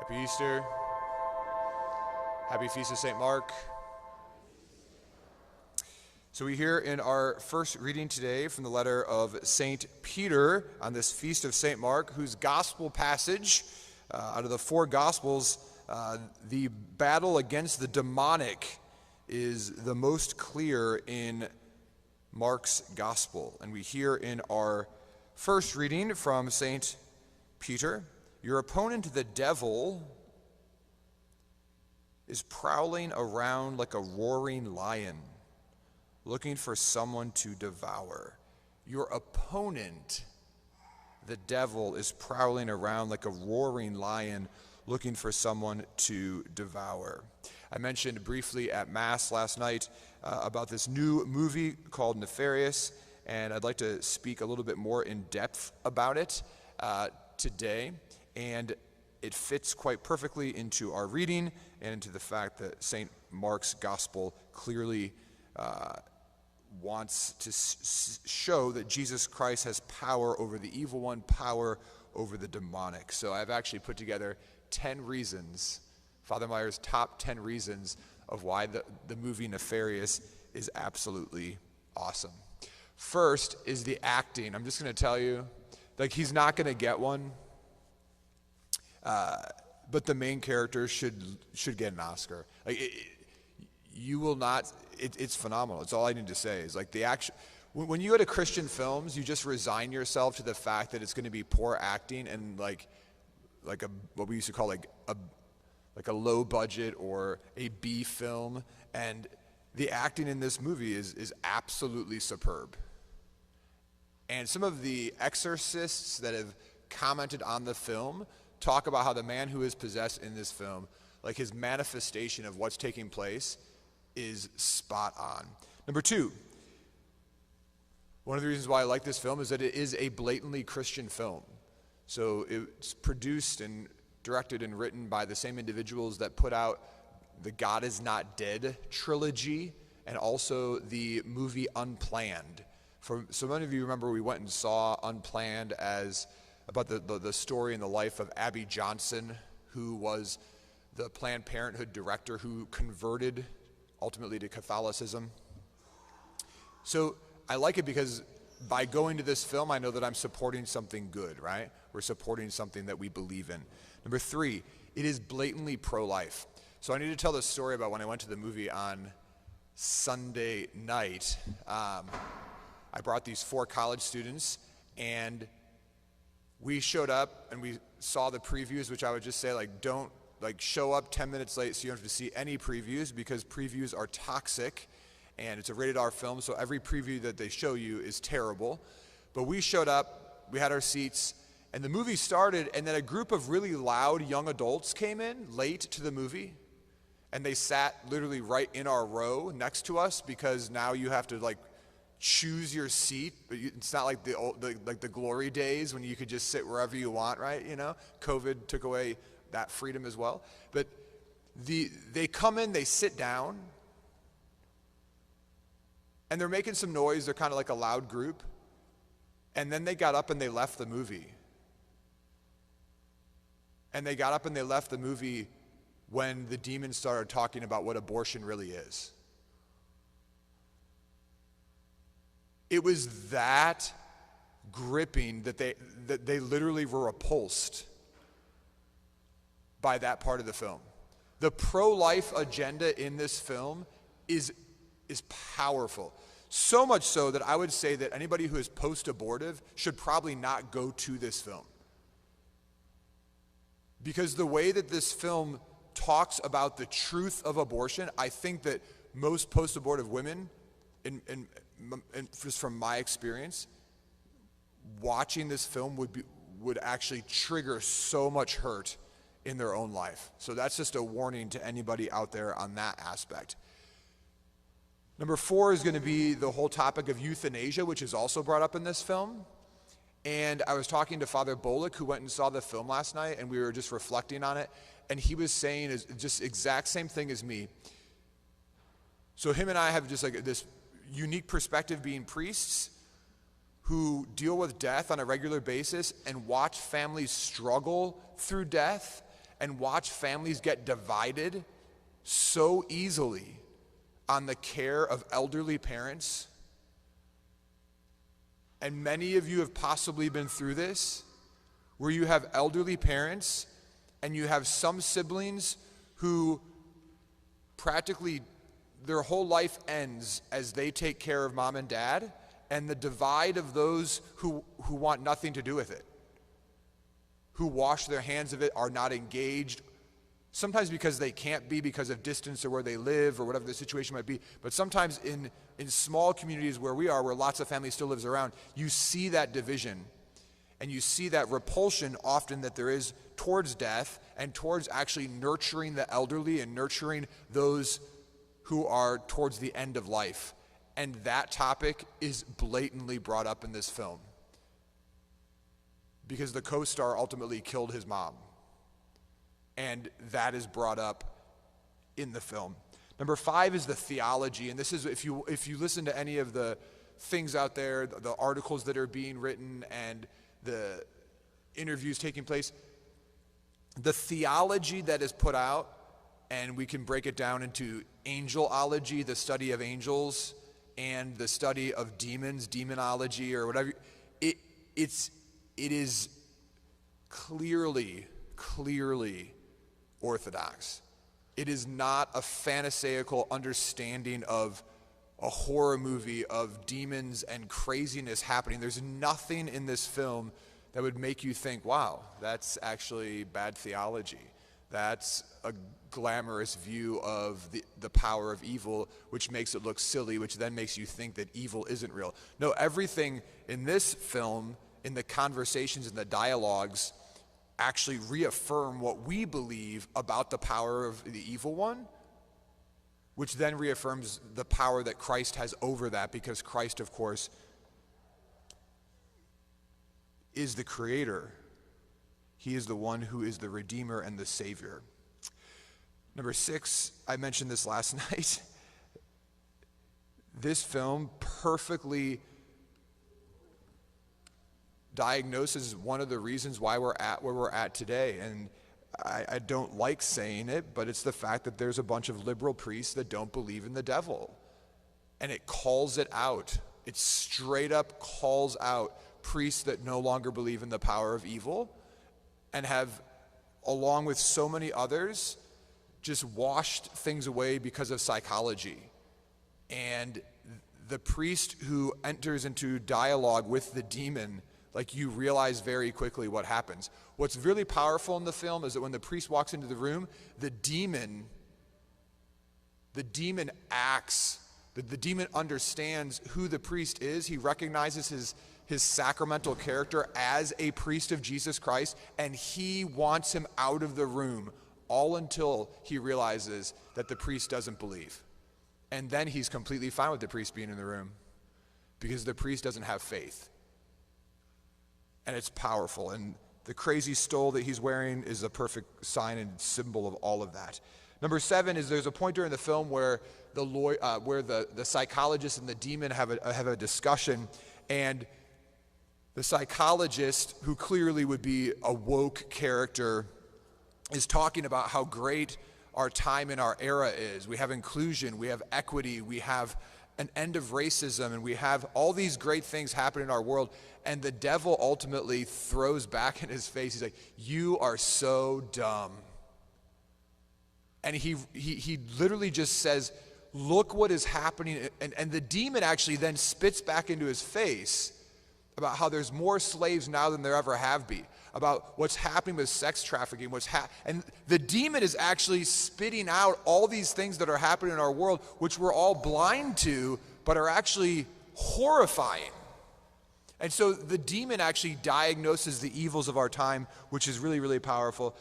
Happy Easter. Happy Feast of St. Mark. So we hear in our first reading today from the letter of St. Peter on this Feast of St. Mark, whose gospel passage, out of the four gospels, the battle against the demonic is the most clear in Mark's gospel. And we hear in our first reading from St. Peter, your opponent, the devil, is prowling around like a roaring lion, looking for someone to devour. Your opponent, the devil, is prowling around like a roaring lion, looking for someone to devour. I mentioned briefly at Mass last night about this new movie called Nefarious, and I'd like to speak a little bit more in depth about it today. And it fits quite perfectly into our reading and into the fact that St. Mark's gospel clearly wants to show that Jesus Christ has power over the evil one, power over the demonic. So I've actually put together 10 reasons, Father Meyer's top 10 reasons of why the movie Nefarious is absolutely awesome. First is the acting. I'm just going to tell you, like, he's not going to get one. But the main character should get an Oscar. Like you will not. It's phenomenal. It's all I need to say. Is like the action. When you go to Christian films, you just resign yourself to the fact that it's going to be poor acting and like a what we used to call like a low budget or a B film. And the acting in this movie is absolutely superb. And some of the exorcists that have commented on the film talk about how the man who is possessed in this film, like his manifestation of what's taking place, is spot on. Number two, one of the reasons why I like this film is that it is a blatantly Christian film. So it's produced and directed and written by the same individuals that put out the God Is Not Dead trilogy and also the movie Unplanned. So many of you remember we went and saw Unplanned as about the story and the life of Abby Johnson, who was the Planned Parenthood director who converted ultimately to Catholicism. So I like it because by going to this film, I know that I'm supporting something good, right? We're supporting something that we believe in. Number three, it is blatantly pro-life. So I need to tell this story about when I went to the movie on Sunday night. I brought these 4 college students, and we showed up and we saw the previews, which I would just say, like, don't show up 10 minutes late so you don't have to see any previews, because previews are toxic and it's a rated R film, so every preview that they show you is terrible. But we showed up, we had our seats, and the movie started, and then a group of really loud young adults came in late to the movie, and they sat literally right in our row next to us, because now you have to choose your seat. It's not like the glory days when you could just sit wherever you want, right? You know, COVID took away that freedom as well. But they come in, they sit down, and they're making some noise. They're kind of like a loud group. And then they got up and they left the movie. And they got up and they left the movie when the demons started talking about what abortion really is. It was that gripping that they literally were repulsed by that part of the film. The pro-life agenda in this film is powerful. So much so that I would say that anybody who is post-abortive should probably not go to this film. Because the way that this film talks about the truth of abortion, I think that most post-abortive women, and just from my experience, watching this film would actually trigger so much hurt in their own life. So that's just a warning to anybody out there on that aspect. Number 4 is going to be the whole topic of euthanasia, which is also brought up in this film. And I was talking to Father Bullock, who went and saw the film last night, and we were just reflecting on it. And he was saying just exact same thing as me. So him and I have just like this unique perspective being priests who deal with death on a regular basis and watch families struggle through death and watch families get divided so easily on the care of elderly parents. And many of you have possibly been through this, where you have elderly parents and you have some siblings who practically their whole life ends as they take care of mom and dad, and the divide of those who want nothing to do with it, who wash their hands of it, are not engaged, sometimes because they can't be because of distance or where they live or whatever the situation might be. But sometimes in small communities where we are, where lots of families still lives around, you see that division and you see that repulsion often that there is towards death and towards actually nurturing the elderly and nurturing those who are towards the end of life. And that topic is blatantly brought up in this film because the co-star ultimately killed his mom. And that is brought up in the film. Number 5 is the theology, and this is if you listen to any of the things out there, the articles that are being written and the interviews taking place, the theology that is put out, and we can break it down into angelology, the study of angels, and the study of demons, demonology, or whatever. It is clearly Orthodox. It is not a pharisaical understanding of a horror movie of demons and craziness happening. There's nothing in this film that would make you think, wow, that's actually bad theology. That's a glamorous view of the power of evil, which makes it look silly, which then makes you think that evil isn't real. No, everything in this film, in the conversations and the dialogues, actually reaffirm what we believe about the power of the evil one, which then reaffirms the power that Christ has over that, because Christ, of course, is the creator. He is the one who is the Redeemer and the Savior. Number 6, I mentioned this last night. This film perfectly diagnoses one of the reasons why we're at where we're at today. And I don't like saying it, but it's the fact that there's a bunch of liberal priests that don't believe in the devil. And it calls it out. It straight up calls out priests that no longer believe in the power of evil and have, along with so many others, just washed things away because of psychology. And the priest who enters into dialogue with the demon, like, you realize very quickly what happens. What's really powerful in the film is that when the priest walks into the room, the demon acts, the demon understands who the priest is. He recognizes his sacramental character as a priest of Jesus Christ, and he wants him out of the room, all until he realizes that the priest doesn't believe. And then he's completely fine with the priest being in the room because the priest doesn't have faith. And it's powerful. And the crazy stole that he's wearing is a perfect sign and symbol of all of that. Number 7 is there's a point during the film where the psychologist and the demon have a discussion, and the psychologist, who clearly would be a woke character, is talking about how great our time in our era is. We have inclusion, we have equity, we have an end of racism, and we have all these great things happen in our world. And the devil ultimately throws back in his face. He's like, "You are so dumb." And he literally just says, "Look what is happening." And the demon actually then spits back into his face about how there's more slaves now than there ever have been, about what's happening with sex trafficking, and the demon is actually spitting out all these things that are happening in our world, which we're all blind to, but are actually horrifying. And so the demon actually diagnoses the evils of our time, which is really, really powerful.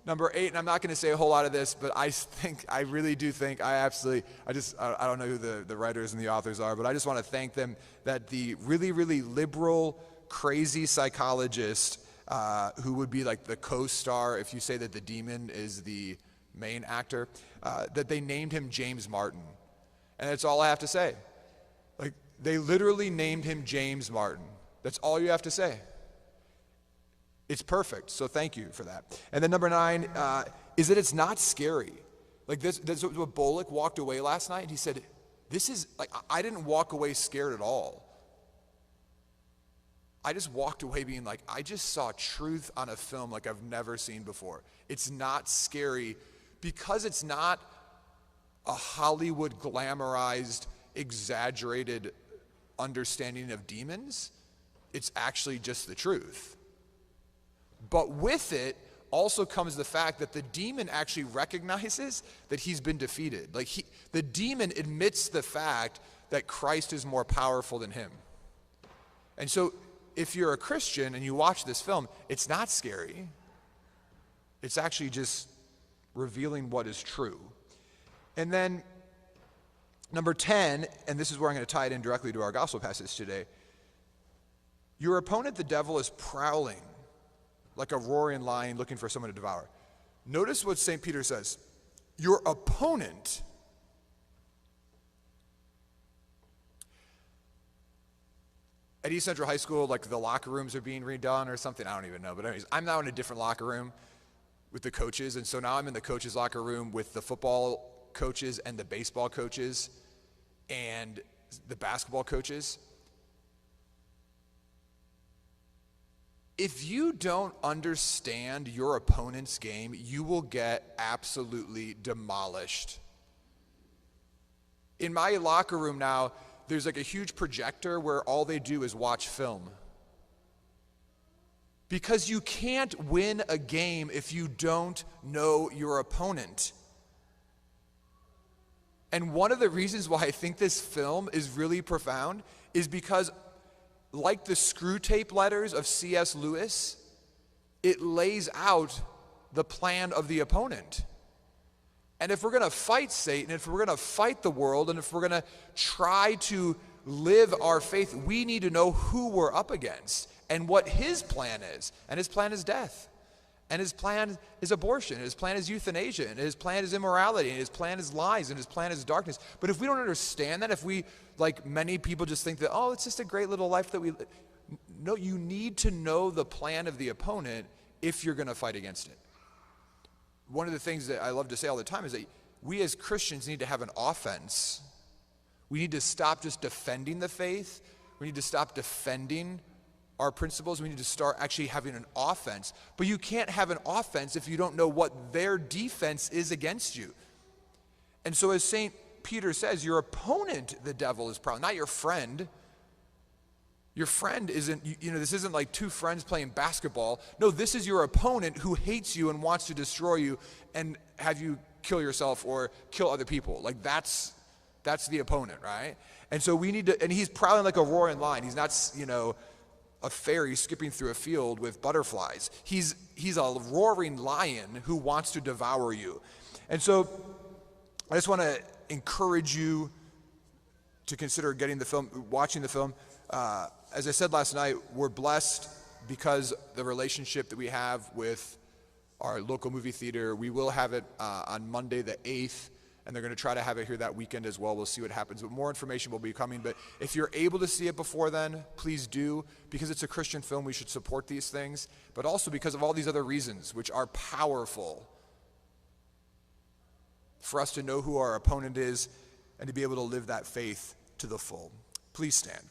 Number 8, and I'm not going to say a whole lot of this, but I really do think, I don't know who the writers and the authors are, but I just want to thank them that the really, really liberal, crazy psychologist, who would be like the co-star if you say that the demon is the main actor, that they named him James Martin. And that's all I have to say. Like, they literally named him James Martin. That's all you have to say. It's perfect, so thank you for that. And then number 9 is that it's not scary. Like this what Bullock walked away last night, and he said, this is, like, I didn't walk away scared at all. I just walked away being like, I just saw truth on a film like I've never seen before. It's not scary because it's not a Hollywood glamorized, exaggerated understanding of demons. It's actually just the truth. But with it also comes the fact that the demon actually recognizes that he's been defeated. Like the demon admits the fact that Christ is more powerful than him. And so if you're a Christian and you watch this film, it's not scary. It's actually just revealing what is true. And then number 10, and this is where I'm going to tie it in directly to our gospel passage today. Your opponent, the devil, is prowling like a roaring lion looking for someone to devour. Notice what St. Peter says. Your opponent. At East Central High School, like the locker rooms are being redone or something. I don't even know. But anyways, I'm now in a different locker room with the coaches. And so now I'm in the coaches' locker room with the football coaches and the baseball coaches and the basketball coaches. If you don't understand your opponent's game, you will get absolutely demolished. In my locker room now, there's like a huge projector where all they do is watch film. Because you can't win a game if you don't know your opponent. And one of the reasons why I think this film is really profound is because, like the screw tape letters of C.S. Lewis, it lays out the plan of the opponent. And if we're going to fight Satan, if we're going to fight the world, and if we're going to try to live our faith, we need to know who we're up against and what his plan is. And his plan is death. And his plan is abortion. And his plan is euthanasia. And his plan is immorality. And his plan is lies. And his plan is darkness. But if we don't understand that, if we, like many people, just think that, oh, it's just a great little life that we live. No, you need to know the plan of the opponent if you're going to fight against it. One of the things that I love to say all the time is that we as Christians need to have an offense. We need to stop just defending the faith. We need to stop defending our principles. We need to start actually having an offense. But you can't have an offense if you don't know what their defense is against you. And so as St. Peter says, your opponent, the devil, is prowling, not your friend. Your friend isn't, this isn't like two friends playing basketball. No, this is your opponent who hates you and wants to destroy you and have you kill yourself or kill other people. Like that's the opponent, right? And so we need to, and he's prowling like a roaring lion. He's not, a fairy skipping through a field with butterflies. He's a roaring lion who wants to devour you. And so I just want to encourage you to consider watching the film. As I said last night, we're blessed because the relationship that we have with our local movie theater. We will have it on Monday the 8th, and they're going to try to have it here that weekend as well. We'll see what happens, but more information will be coming. But if you're able to see it before then, please do, because it's a Christian film. We should support these things, but also because of all these other reasons, which are powerful for us to know who our opponent is and to be able to live that faith to the full. Please stand.